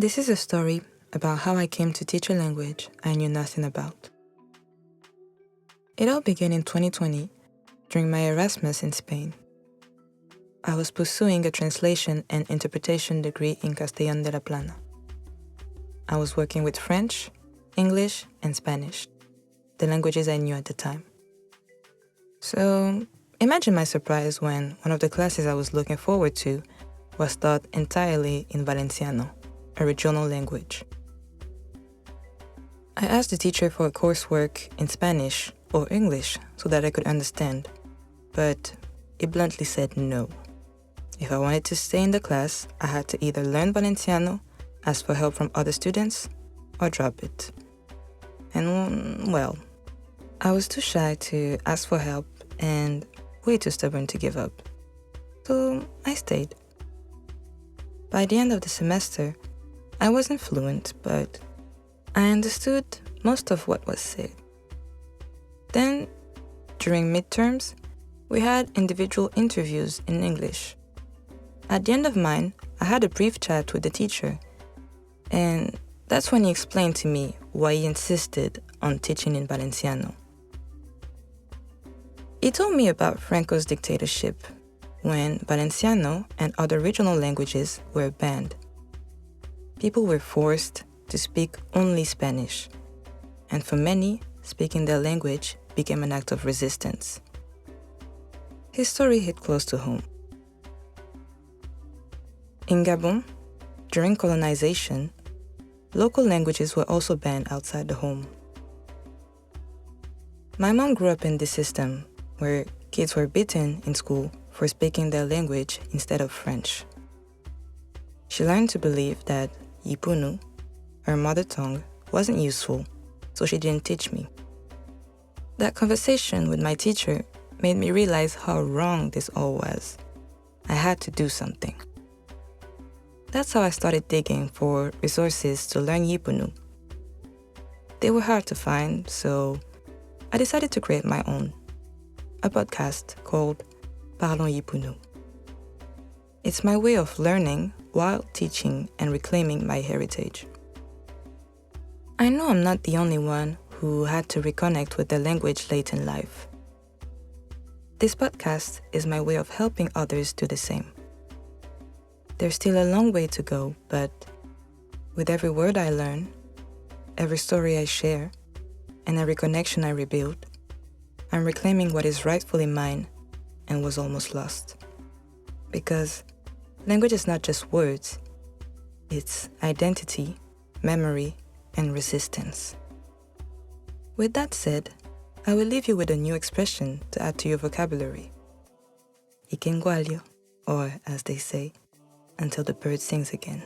This is a story about how I came to teach a language I knew nothing about. It all began in 2020 during my Erasmus in Spain. I was pursuing a translation and interpretation degree in Castellón de la Plana. I was working with French, English, and Spanish, the languages I knew at the time. So imagine my surprise when one of the classes I was looking forward to was taught entirely in Valenciano, a regional language. I asked the teacher for a coursework in Spanish or English so that I could understand, but he bluntly said no. If I wanted to stay in the class, I had to either learn Valenciano, ask for help from other students, or drop it. And, well, I was too shy to ask for help and way too stubborn to give up. So I stayed. By the end of the semester, I wasn't fluent, but I understood most of what was said. Then, during midterms, we had individual interviews in English. At the end of mine, I had a brief chat with the teacher, and that's when he explained to me why he insisted on teaching in Valenciano. He told me about Franco's dictatorship, when Valenciano and other regional languages were banned. People were forced to speak only Spanish, and for many, speaking their language became an act of resistance. His story hit close to home. In Gabon, during colonization, local languages were also banned outside the home. My mom grew up in this system where kids were beaten in school for speaking their language instead of French. She learned to believe that Yipunu, her mother tongue, wasn't useful, so she didn't teach me. That conversation with my teacher made me realize how wrong this all was. I had to do something. That's how I started digging for resources to learn Yipunu. They were hard to find, so I decided to create my own, a podcast called Parlons Yipunu. It's my way of learning while teaching and reclaiming my heritage. I know I'm not the only one who had to reconnect with the language late in life. This podcast is my way of helping others do the same. There's still a long way to go, but with every word I learn, every story I share, and every connection I rebuild, I'm reclaiming what is rightfully mine and was almost lost. Because language is not just words, it's identity, memory, and resistance. With that said, I will leave you with a new expression to add to your vocabulary. Ikengualio, or as they say, until the bird sings again.